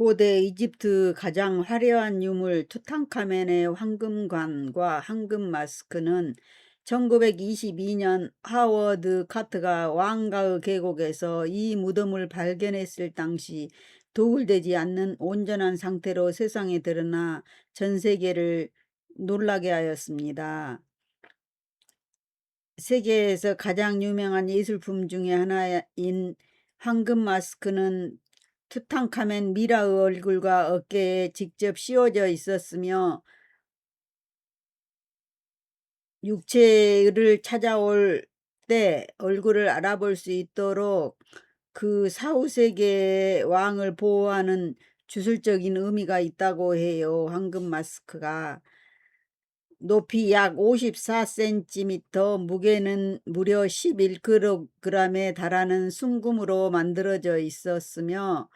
고대 이집트 가장 화려한 유물 투탕카멘의 황금관과 황금 마스크는 1922년 하워드 카트가 왕가의 계곡에서 이 무덤을 발견했을 당시 도굴되지 않는 온전한 상태로 세상에 드러나 전 세계를 놀라게 하였습니다. 세계에서 가장 유명한 예술품 중에 하나인 황금 마스크는 투탕카멘 미라의 얼굴과 어깨에 직접 씌워져 있었으며 육체를 찾아올 때 얼굴을 알아볼 수 있도록 그 사후세계의 왕을 보호하는 주술적인 의미가 있다고 해요. 황금 마스크가 높이 약 54cm, 무게는 무려 11kg에 달하는 순금으로 만들어져 있었으며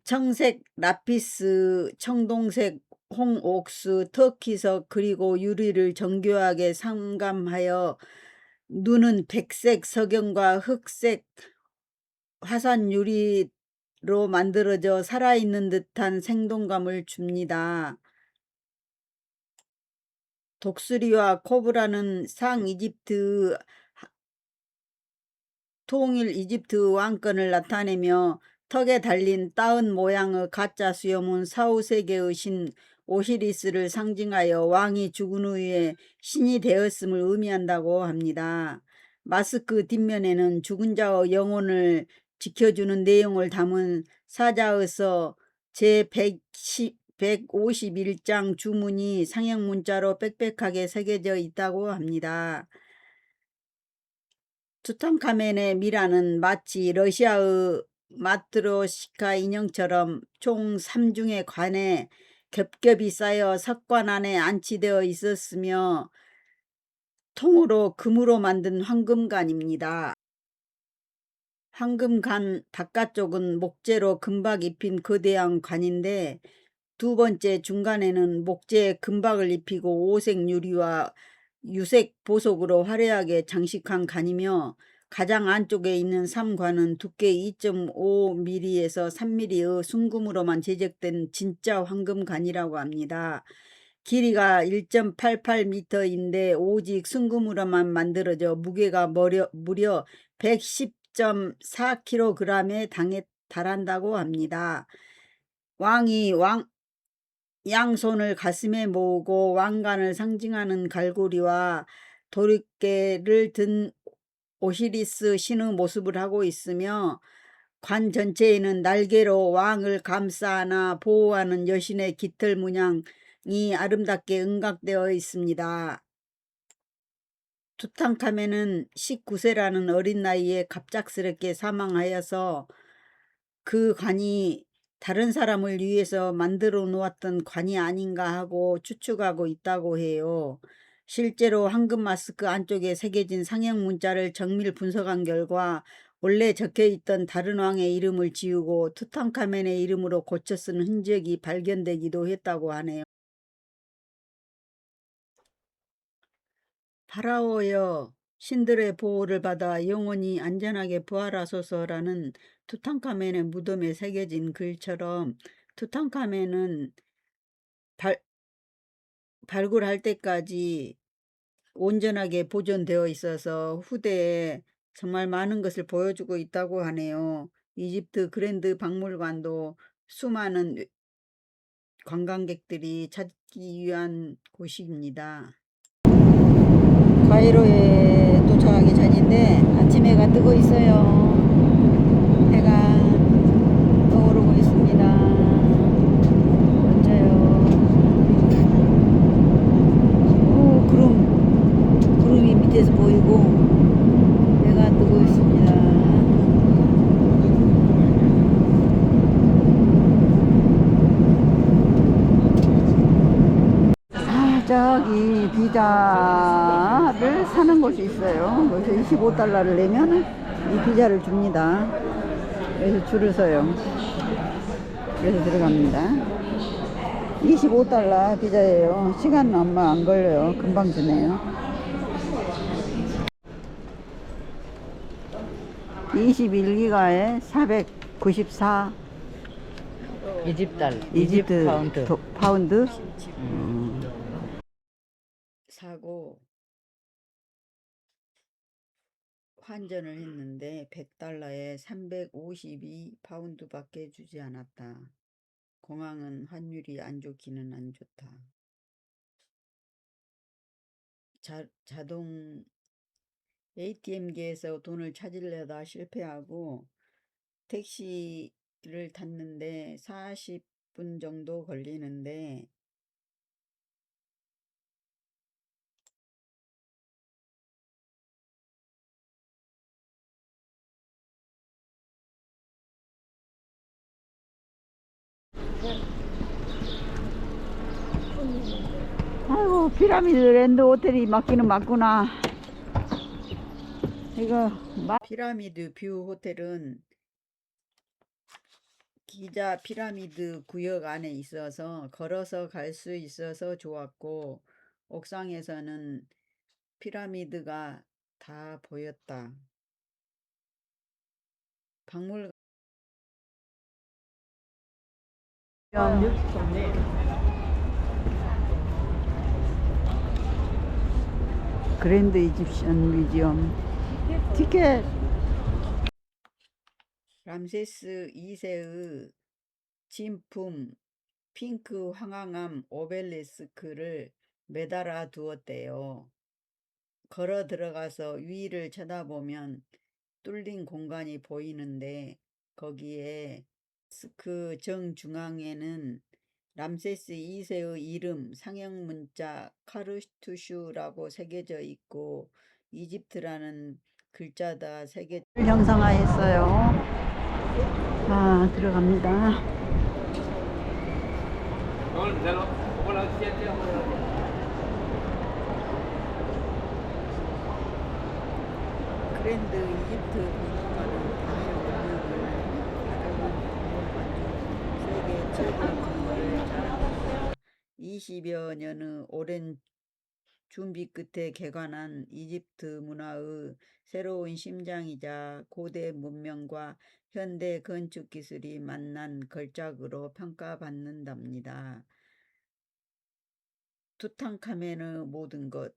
청색 라피스, 청동색 홍옥수, 터키석 그리고 유리를 정교하게 상감하여 눈은 백색 석영과 흑색 화산 유리로 만들어져 살아있는 듯한 생동감을 줍니다. 독수리와 코브라는 통일 이집트 왕권을 나타내며 턱에 달린 따은 모양의 가짜 수염은 사후세계의 신 오시리스를 상징하여 왕이 죽은 후에 신이 되었음을 의미한다고 합니다. 마스크 뒷면에는 죽은 자의 영혼을 지켜주는 내용을 담은 사자에서 제151장 주문이 상형 문자로 빽빽하게 새겨져 있다고 합니다. 투탕카멘의 미라는 마치 러시아의 마트로시카 인형처럼 총 3중의 관에 겹겹이 쌓여 석관 안에 안치되어 있었으며 통으로 금으로 만든 황금관입니다. 황금관 바깥쪽은 목재로 금박 입힌 거대한 관인데 두 번째 중간에는 목재에 금박을 입히고 오색 유리와 유색 보석으로 화려하게 장식한 관이며 가장 안쪽에 있는 3관은 두께 2.5mm에서 3mm의 순금으로만 제작된 진짜 황금관이라고 합니다. 길이가 1.88m인데 오직 순금으로만 만들어져 무게가 무려 110.4kg에 달한다고 합니다. 왕이 양손을 가슴에 모으고 왕관을 상징하는 갈고리와 도르깨를 든 오시리스 신의 모습을 하고 있으며 관 전체에는 날개로 왕을 감싸 안아 보호하는 여신의 깃털 문양이 아름답게 은각되어 있습니다. 투탕카멘은 19세라는 어린 나이에 갑작스럽게 사망하여서 그 관이 다른 사람을 위해서 만들어 놓았던 관이 아닌가 하고 추측하고 있다고 해요. 실제로 황금 마스크 안쪽에 새겨진 상형 문자를 정밀 분석한 결과 원래 적혀있던 다른 왕의 이름을 지우고 투탕카멘의 이름으로 고쳐 쓴 흔적이 발견되기도 했다고 하네요. 파라오여, 신들의 보호를 받아 영원히 안전하게 부활하소서라는 투탕카멘의 무덤에 새겨진 글처럼 투탕카멘은 발굴할 때까지 온전하게 보존되어 있어서 후대에 정말 많은 것을 보여주고 있다고 하네요. 이집트 그랜드 박물관도 수많은 관광객들이 찾기 위한 곳입니다. 카이로에 도착하기 전인데 아침 해가 뜨고 있어요. 해가 떠오르고 있습니다. 멋져요. 오, 구름이 밑에서 보이고 해가 뜨고 있습니다. 저기 비자를 사는 곳이 있어요. 거기서 25달러를 내면 이 비자를 줍니다. 그래서 줄을 서요. 그래서 들어갑니다. 25달러 비자예요. 시간은 얼마 안 걸려요. 금방 주네요. 21기가에 494 이집 달러, 이집 이집트 파운드. 파운드 음. 사고 환전을 했는데 100달러에 352 파운드밖에 주지 않았다. 공항은 환율이 안 좋기는 안 좋다. 자동 ATM기에서 돈을 찾으려다 실패하고 택시를 탔는데 40분 정도 걸리는데 아이고 피라미드 랜드 호텔이 맞기는 맞구나. 이거 피라미드 뷰 호텔은 기자 피라미드 구역 안에 있어서 걸어서 갈 수 있어서 좋았고 옥상에서는 피라미드가 다 보였다. 박물관 그랜드 이집션 뮤지엄 티켓 람세스 2세의 진품 핑크 황황함 오벨리스크를 매달아 두었대요. 걸어 들어가서 위를 쳐다보면 뚫린 공간이 보이는데 거기에 그 정중앙에는 람세스 2세의 이름 상형 문자 카르투슈라고 새겨져 있고 이집트라는 글자다 새겨져 형상화했어요. 들어갑니다. 그랜드 이집트 박물관은 당일 운영을 하려는 박물관 중 세계 최대 규모를 자랑합니다. 20여 년의 오랜 준비 끝에 개관한 이집트 문화의 새로운 심장이자 고대 문명과 현대 건축 기술이 만난 걸작으로 평가받는답니다. 투탕카멘의 모든 것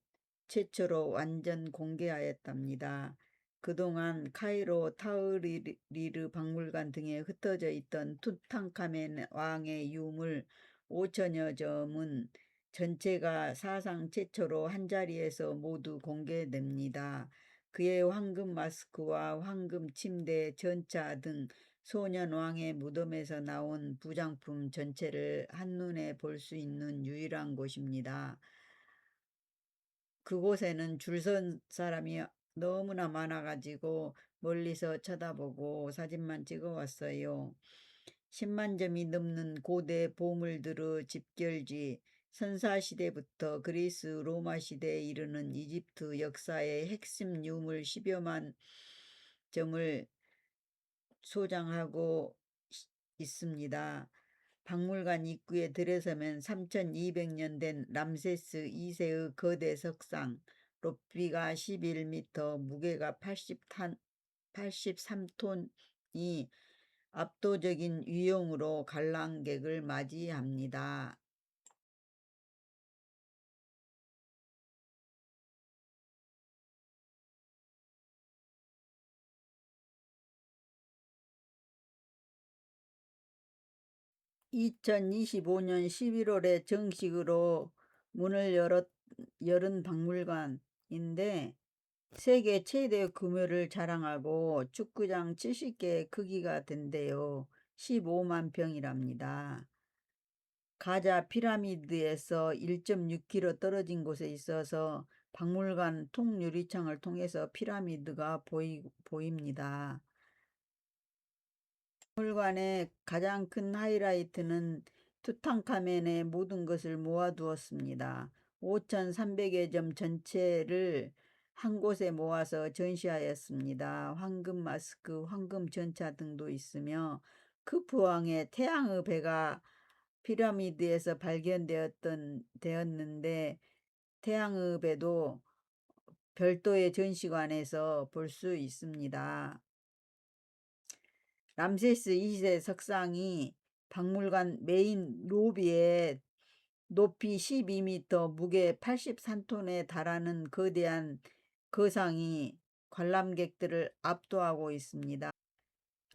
최초로 완전 공개하였답니다. 그동안 카이로 타흐리르 박물관 등에 흩어져 있던 투탕카멘 왕의 유물 5천여 점은 전체가 사상 최초로 한자리에서 모두 공개됩니다. 그의 황금 마스크와 황금 침대, 전차 등 소년 왕의 무덤에서 나온 부장품 전체를 한눈에 볼 수 있는 유일한 곳입니다. 그곳에는 줄 선 사람이 너무나 많아가지고 멀리서 쳐다보고 사진만 찍어왔어요. 10만 점이 넘는 고대 보물들의 집결지, 선사시대부터 그리스 로마 시대에 이르는 이집트 역사의 핵심 유물 10여만 점을 소장하고 있습니다. 박물관 입구에 들어서면 3200년 된 람세스 2세의 거대 석상, 높이가 11m, 무게가 83톤이 압도적인 위용으로 관람객을 맞이합니다. (2025년 11월에) 정식으로 문을 열은 박물관인데 세계 최대 규모를 자랑하고 축구장 70개 크기가 된대요. 15만 평이랍니다. 가자 피라미드에서 1.6km 떨어진 곳에 있어서 박물관 통유리창을 통해서 피라미드가 보입니다. 박물관의 가장 큰 하이라이트는 투탕카멘의 모든 것을 모아두었습니다. 5,300여 점 전체를 한 곳에 모아서 전시하였습니다. 황금 마스크, 황금 전차 등도 있으며 크푸왕의 태양의 배가 피라미드에서 발견되었는데 태양의 배도 별도의 전시관에서 볼 수 있습니다. 람세스 2세 석상이 박물관 메인 로비에 높이 12m, 무게 83톤에 달하는 거대한 거상이 관람객들을 압도하고 있습니다.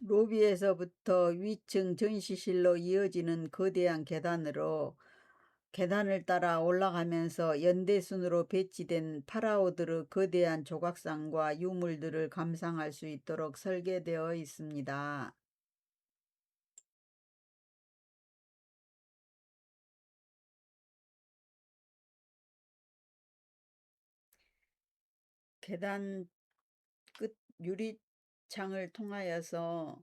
로비에서부터 위층 전시실로 이어지는 거대한 계단을 따라 올라가면서 연대순으로 배치된 파라오들의 거대한 조각상과 유물들을 감상할 수 있도록 설계되어 있습니다. 계단 끝 유리창을 통하여서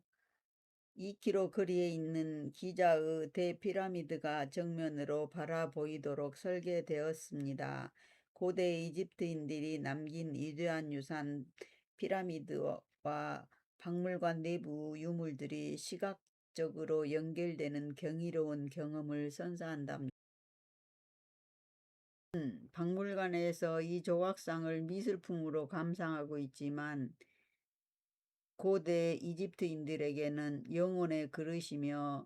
2km 거리에 있는 기자의 대피라미드가 정면으로 바라보이도록 설계되었습니다. 고대 이집트인들이 남긴 위대한 유산 피라미드와 박물관 내부 유물들이 시각적으로 연결되는 경이로운 경험을 선사한답니다. 박물관에서 이 조각상을 미술품으로 감상하고 있지만 고대 이집트인들에게는 영혼의 그릇이며,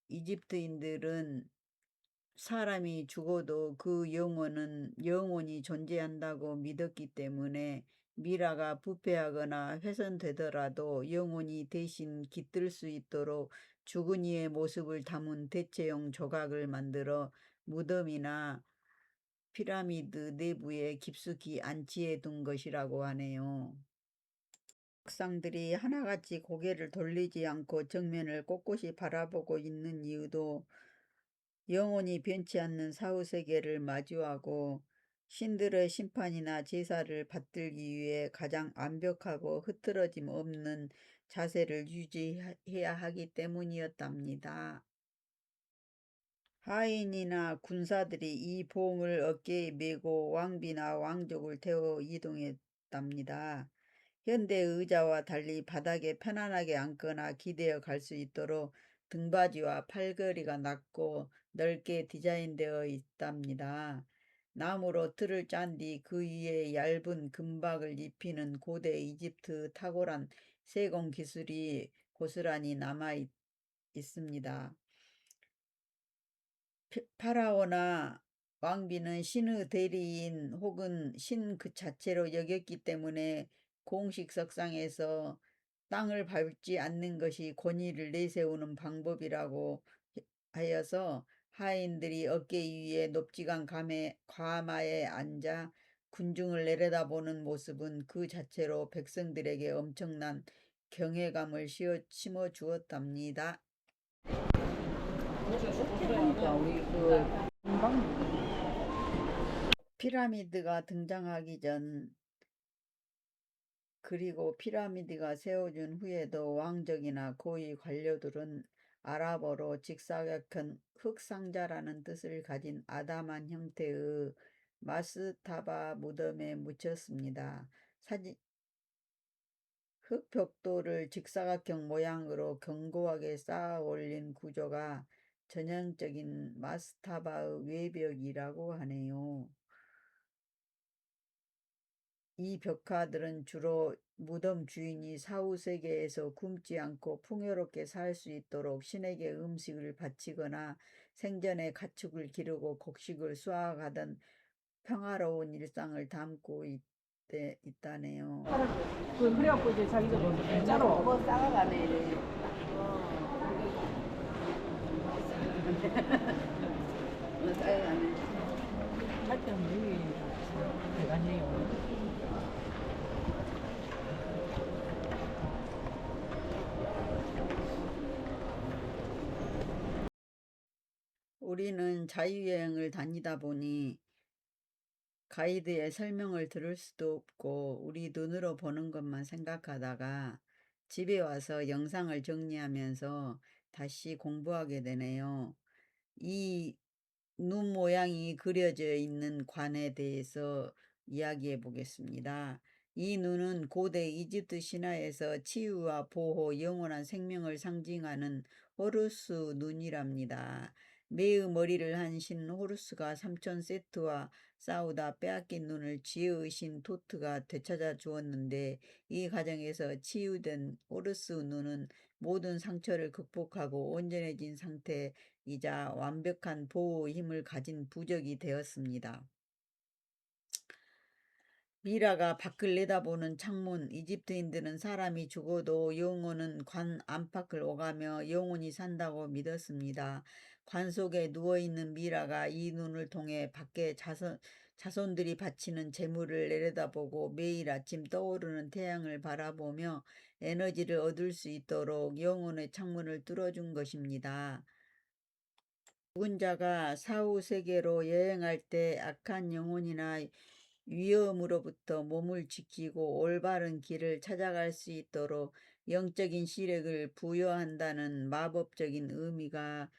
이집트인들은 사람이 죽어도 그 영혼이 존재한다고 믿었기 때문에 미라가 부패하거나 훼손되더라도 영혼이 대신 깃들 수 있도록 죽은 이의 모습을 담은 대체용 조각을 만들어 무덤이나 피라미드 내부에 깊숙이 안치해 둔 것이라고 하네요. 박상들이 하나같이 고개를 돌리지 않고 정면을 꼿꼿이 바라보고 있는 이유도 영원히 변치 않는 사후세계를 마주하고 신들의 심판이나 제사를 받들기 위해 가장 완벽하고 흐트러짐 없는 자세를 유지해야 하기 때문이었답니다. 하인이나 군사들이 이 보험을 어깨에 메고 왕비나 왕족을 태워 이동했답니다. 현대 의자와 달리 바닥에 편안하게 앉거나 기대어 갈 수 있도록 등받이와 팔걸이가 낮고 넓게 디자인되어 있답니다. 나무로 틀을 짠 뒤 그 위에 얇은 금박을 입히는 고대 이집트 탁월한 세공 기술이 고스란히 남아 있습니다. 파라오나 왕비는 신의 대리인 혹은 신 그 자체로 여겼기 때문에 공식 석상에서 땅을 밟지 않는 것이 권위를 내세우는 방법이라고 하여서 하인들이 어깨 위에 높지간 과마에 앉아 군중을 내려다보는 모습은 그 자체로 백성들에게 엄청난 경외감을 심어 주었답니다. 피라미드가 등장하기 전, 그리고 피라미드가 세워진 후에도 왕족이나 고위 관료들은 아랍어로 직사각형 흙상자라는 뜻을 가진 아담한 형태의 마스타바 무덤에 묻혔습니다. 흙벽돌을 직사각형 모양으로 견고하게 쌓아 올린 구조가 전형적인 마스타바의 외벽이라고 하네요. 이 벽화들은 주로 무덤 주인이 사후세계에서 굶지 않고 풍요롭게 살 수 있도록 신에게 음식을 바치거나 생전에 가축을 기르고 곡식을 수확하던 평화로운 일상을 담고 있다네요. 그래갖고 이제 자기가 진짜로 뭐 싸가가네 이래. 싸가가네. 하여튼 여기 대단해요. 우리는 자유여행을 다니다 보니 가이드의 설명을 들을 수도 없고 우리 눈으로 보는 것만 생각하다가 집에 와서 영상을 정리하면서 다시 공부하게 되네요. 이 눈 모양이 그려져 있는 관에 대해서 이야기해 보겠습니다. 이 눈은 고대 이집트 신화에서 치유와 보호, 영원한 생명을 상징하는 호루스 눈이랍니다. 매의 머리를 한 신 호루스가 삼촌 세트와 싸우다 빼앗긴 눈을 지혜의 신 토트가 되찾아 주었는데 이 과정에서 치유된 호루스 눈은 모든 상처를 극복하고 온전해진 상태이자 완벽한 보호의 힘을 가진 부적이 되었습니다. 미라가 밖을 내다보는 창문. 이집트인들은 사람이 죽어도 영혼은 관 안팎을 오가며 영원히 산다고 믿었습니다. 관 속에 누워있는 미라가 이 눈을 통해 밖에 자손들이 바치는 재물을 내려다보고 매일 아침 떠오르는 태양을 바라보며 에너지를 얻을 수 있도록 영혼의 창문을 뚫어준 것입니다. 죽은 자가 사후 세계로 여행할 때 악한 영혼이나 위험으로부터 몸을 지키고 올바른 길을 찾아갈 수 있도록 영적인 시력을 부여한다는 마법적인 의미가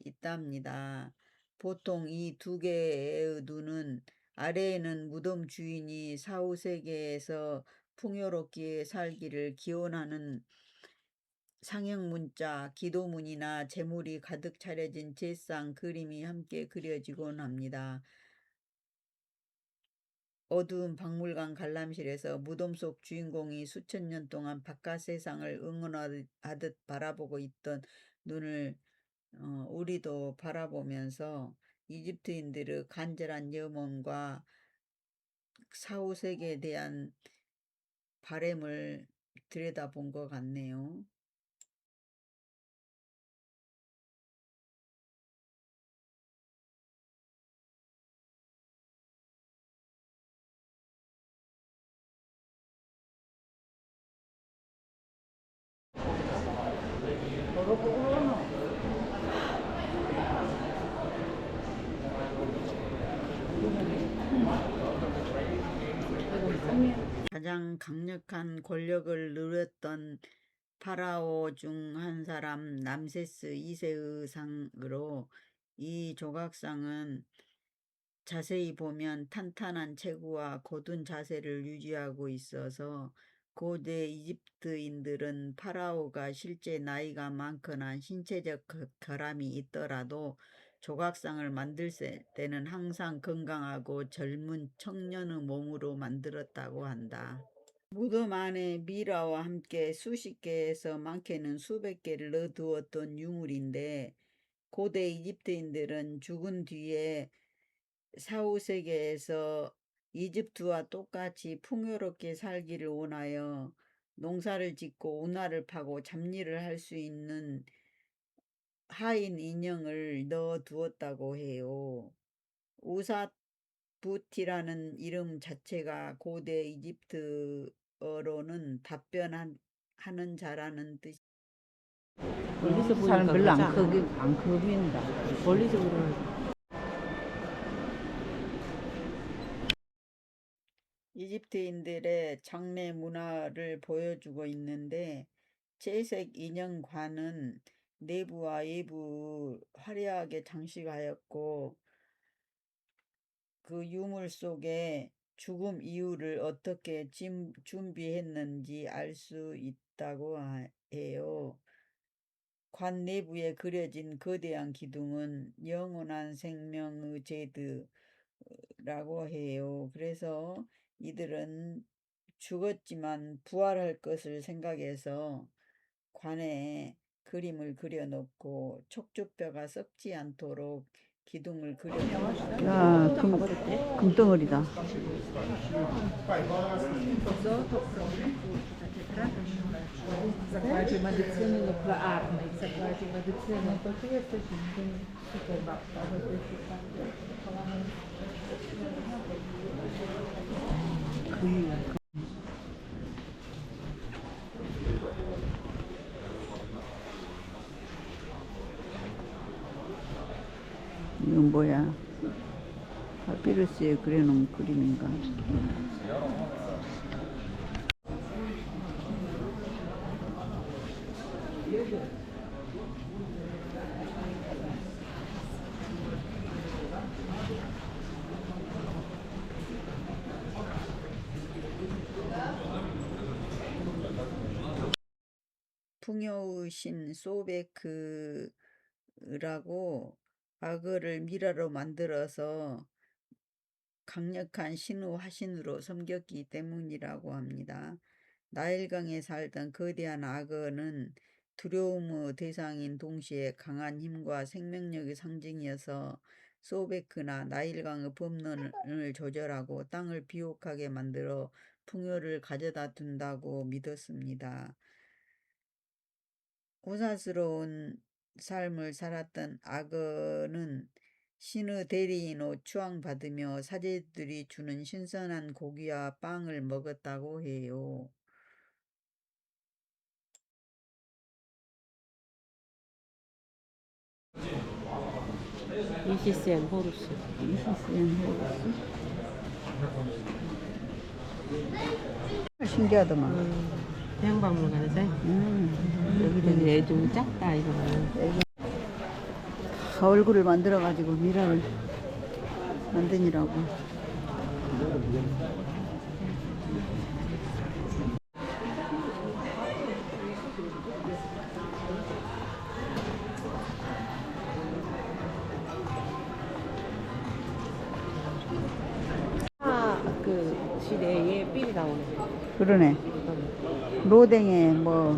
있답니다. 보통 이 두 개의 눈은 아래에는 무덤 주인이 사후 세계에서 풍요롭게 살기를 기원하는 상형 문자, 기도문이나 재물이 가득 차려진 제상 그림이 함께 그려지곤 합니다. 어두운 박물관 관람실에서 무덤 속 주인공이 수천 년 동안 바깥 세상을 응원하듯 바라보고 있던 눈을 우리도 바라보면서 이집트인들의 간절한 염원과 사후 세계에 대한 바램을 들여다본 것 같네요. 가장 강력한 권력을 누렸던 파라오 중 한 사람 람세스 2세의 상으로 이 조각상은 자세히 보면 탄탄한 체구와 곧은 자세를 유지하고 있어서 고대 이집트인들은 파라오가 실제 나이가 많거나 신체적 결함이 있더라도 조각상을 만들 때는 항상 건강하고 젊은 청년의 몸으로 만들었다고 한다. 무덤 안에 미라와 함께 수십 개에서 많게는 수백 개를 넣어두었던 유물인데 고대 이집트인들은 죽은 뒤에 사후 세계에서 이집트와 똑같이 풍요롭게 살기를 원하여 농사를 짓고 운하를 파고 잡일을 할 수 있는 하인 인형을 넣어 두었다고 해요. 우사부티라는 이름 자체가 고대 이집트어로는 답변하는 자라는 뜻. 멀리서 사람 보니까 별로 그렇지 않아? 안 커 보인다. 멀리서 보면 이집트인들의 장례 문화를 보여주고 있는데 채색 인형관은 내부와 외부 화려하게 장식하였고 그 유물 속에 죽음 이유를 어떻게 준비했는지 알 수 있다고 해요. 관 내부에 그려진 거대한 기둥은 영원한 생명의 제드라고 해요. 그래서 이들은 죽었지만 부활할 것을 생각해서 관에 그림을 그려놓고 척추뼈가 썩지 않도록 기둥을 그려놓은 야, 금덩어리다. закладывай медицину нуклеарну, закладывай медицину. То є це супер бабка. 이건 뭐야? 파피루스에 그려놓은 그림인가? 풍요의 신 소베크라고 악어를 미라로 만들어서 강력한 신우 화신으로 섬겼기 때문이라고 합니다. 나일강에 살던 거대한 악어는 두려움의 대상인 동시에 강한 힘과 생명력의 상징이어서 소베크나 나일강의 범람을 조절하고 땅을 비옥하게 만들어 풍요를 가져다 둔다고 믿었습니다. 고사스러운 삶을 살았던 악어는 신의 대리인으로 추앙받으며 사제들이 주는 신선한 고기와 빵을 먹었다고 해요. 이시스앤 호루스. 이시스앤 호루스? 신기하더만. 해양박물관에서 여기 애 좀 작다 이거는. 얼굴을 만들어가지고 미라를 만드니라고. 그 시대에 삘이 나오네. 그러네. 로댕에 뭐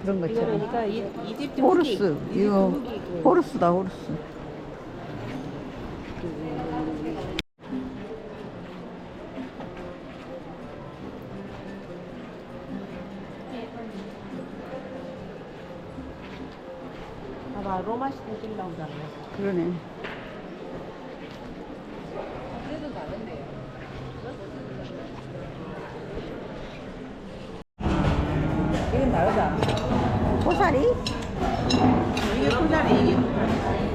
그런 것처럼. 그러니까 이집트 호루스. 후기, 이거 이집트 후기 그 호루스다, 호루스. 봐봐 로마 시대 삘 나오잖아. 그러네. 그래도 다른데요. 이건 다르다. 코사리? 이게 코사리 이게.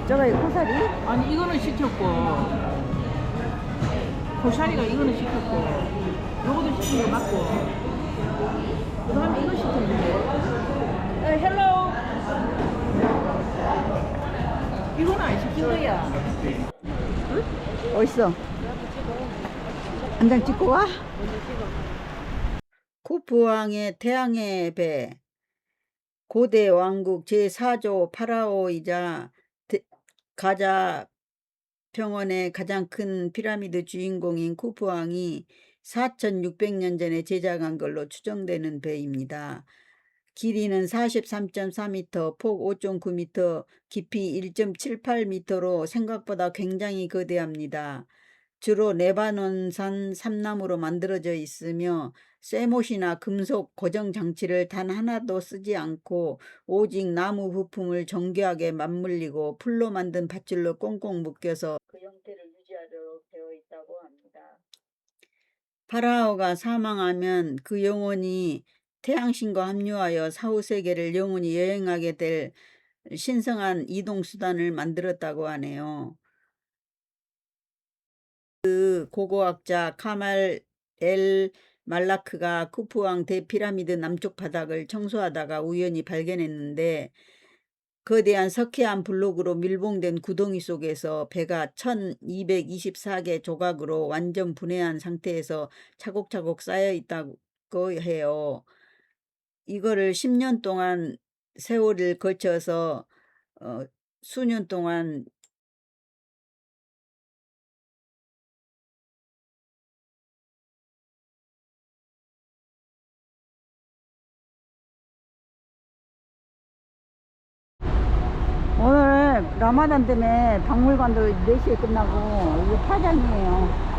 저거 코사리? 아니 이거는 시켰고 고사리가 이거는 시켰고 요거도 시킨 거 맞고 그 다음에 이거 시켰는데 헬로 이거는 안 시킨 거야. 어딨어? 한 장 찍고 와? 쿠프왕의 태양의 배, 고대 왕국 제4조 파라오이자 가자 평원의 가장 큰 피라미드 주인공인 쿠프왕이 4600년 전에 제작한 걸로 추정되는 배입니다. 길이는 43.4m, 폭 5.9m, 깊이 1.78m로 생각보다 굉장히 거대합니다. 주로 레바논산 삼나무로 만들어져 있으며 쇠못이나 금속 고정 장치를 단 하나도 쓰지 않고 오직 나무 부품을 정교하게 맞물리고 풀로 만든 밧줄로 꽁꽁 묶여서 그 형태를 유지하도록 되어 있다고 합니다. 파라오가 사망하면 그 영혼이 태양신과 합류하여 사후세계를 영원히 여행하게 될 신성한 이동수단을 만들었다고 하네요. 그 고고학자 카말 엘 말라크가 쿠프왕 대피라미드 남쪽 바닥을 청소하다가 우연히 발견했는데 거대한 석회암 블록으로 밀봉된 구덩이 속에서 배가 1224개 조각으로 완전 분해한 상태에서 차곡차곡 쌓여 있다고 해요. 이거를 10년 동안 세월을 거쳐서 수년 동안 오늘 라마단 때문에 박물관도 4시에 끝나고 이게 파장이에요.